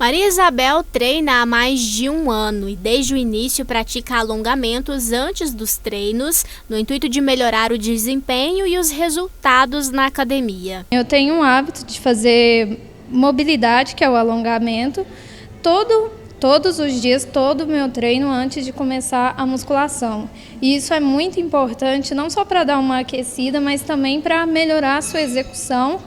Maria Isabel treina há mais de um ano e desde o início pratica alongamentos antes dos treinos, no intuito de melhorar o desempenho e os resultados na academia. Eu tenho um hábito de fazer mobilidade, que é o alongamento, todos os dias, todo o meu treino antes de começar a musculação. E isso é muito importante, não só para dar uma aquecida, mas também para melhorar a sua execução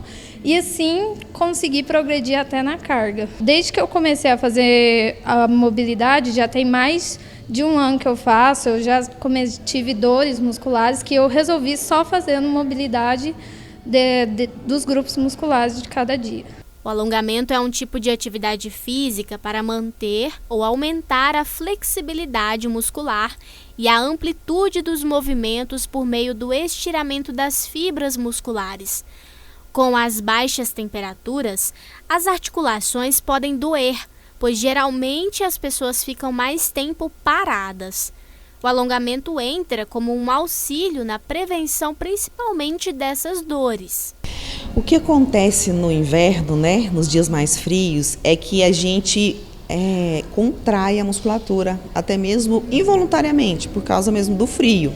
e assim conseguir progredir até na carga. Desde que eu comecei a fazer a mobilidade, já tem mais de um ano que eu faço, eu já tive dores musculares que eu resolvi só fazendo mobilidade dos grupos musculares de cada dia. O alongamento é um tipo de atividade física para manter ou aumentar a flexibilidade muscular e a amplitude dos movimentos por meio do estiramento das fibras musculares. Com as baixas temperaturas, as articulações podem doer, pois geralmente as pessoas ficam mais tempo paradas. O alongamento entra como um auxílio na prevenção principalmente dessas dores. O que acontece no inverno, né, nos dias mais frios, é que a gente contrai a musculatura, até mesmo involuntariamente, por causa mesmo do frio.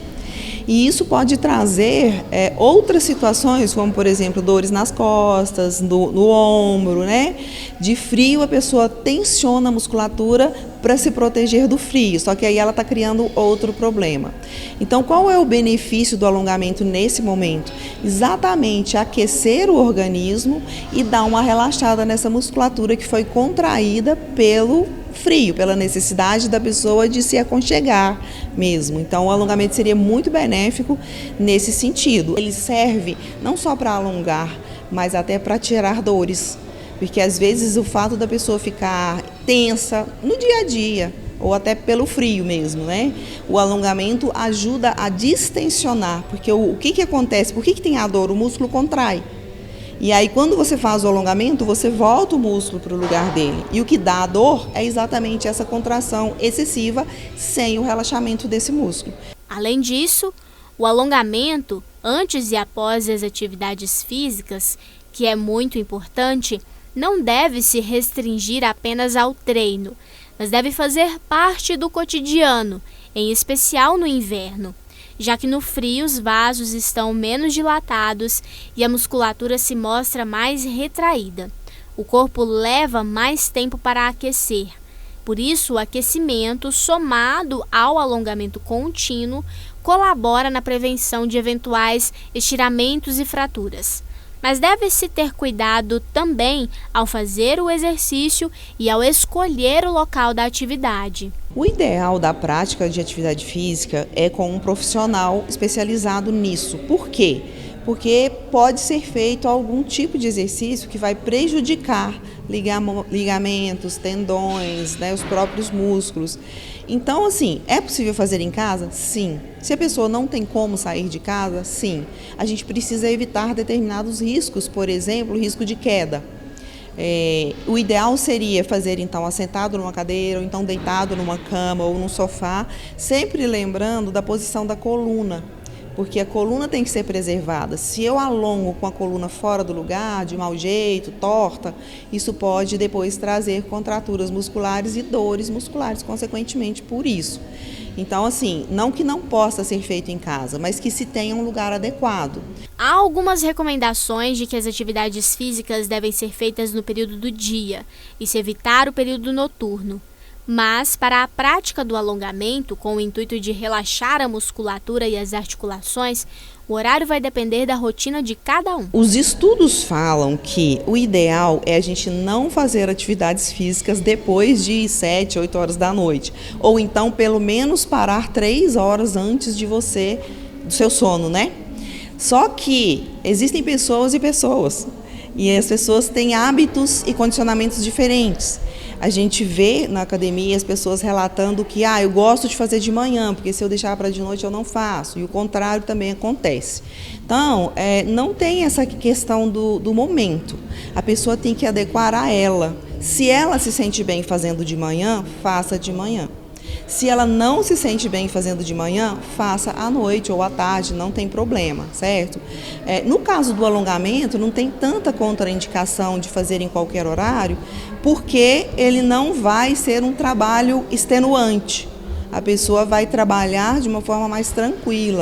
E isso pode trazer outras situações, como por exemplo dores nas costas, no ombro, né? De frio a pessoa tensiona a musculatura para se proteger do frio, só que aí ela está criando outro problema. Então qual é o benefício do alongamento nesse momento? Exatamente aquecer o organismo e dar uma relaxada nessa musculatura que foi contraída pelo frio, pela necessidade da pessoa de se aconchegar mesmo. Então o alongamento seria muito benéfico nesse sentido. Ele serve não só para alongar, mas até para tirar dores, porque às vezes o fato da pessoa ficar tensa no dia a dia, ou até pelo frio mesmo, né? O alongamento ajuda a distensionar, porque o que acontece? Por que tem a dor? O músculo contrai. E aí, quando você faz o alongamento, você volta o músculo para o lugar dele. E o que dá a dor é exatamente essa contração excessiva sem o relaxamento desse músculo. Além disso, o alongamento, antes e após as atividades físicas, que é muito importante, não deve se restringir apenas ao treino, mas deve fazer parte do cotidiano, em especial no inverno, já que no frio os vasos estão menos dilatados e a musculatura se mostra mais retraída. O corpo leva mais tempo para aquecer. Por isso, o aquecimento, somado ao alongamento contínuo, colabora na prevenção de eventuais estiramentos e fraturas. Mas deve-se ter cuidado também ao fazer o exercício e ao escolher o local da atividade. O ideal da prática de atividade física é com um profissional especializado nisso. Por quê? Porque pode ser feito algum tipo de exercício que vai prejudicar ligamentos, tendões, né, os próprios músculos. Então, assim, é possível fazer em casa? Sim. Se a pessoa não tem como sair de casa? Sim. A gente precisa evitar determinados riscos, por exemplo, o risco de queda. O ideal seria fazer então assentado numa cadeira, ou então deitado numa cama ou num sofá, sempre lembrando da posição da coluna, porque a coluna tem que ser preservada. Se eu alongo com a coluna fora do lugar, de mau jeito, torta, isso pode depois trazer contraturas musculares e dores musculares, consequentemente, por isso. Então, assim, não que não possa ser feito em casa, mas que se tenha um lugar adequado. Há algumas recomendações de que as atividades físicas devem ser feitas no período do dia e se evitar o período noturno. Mas, para a prática do alongamento, com o intuito de relaxar a musculatura e as articulações, o horário vai depender da rotina de cada um. Os estudos falam que o ideal é a gente não fazer atividades físicas depois de 7, 8 horas da noite. Ou então, pelo menos, parar 3 horas antes do seu sono, né? Só que existem pessoas e pessoas. E as pessoas têm hábitos e condicionamentos diferentes. A gente vê na academia as pessoas relatando que eu gosto de fazer de manhã, porque se eu deixar para de noite eu não faço. E o contrário também acontece. Então, não tem essa questão do momento. A pessoa tem que adequar a ela. Se ela se sente bem fazendo de manhã, faça de manhã. Se ela não se sente bem fazendo de manhã, faça à noite ou à tarde, não tem problema, certo? No caso do alongamento, não tem tanta contraindicação de fazer em qualquer horário, porque ele não vai ser um trabalho extenuante. A pessoa vai trabalhar de uma forma mais tranquila.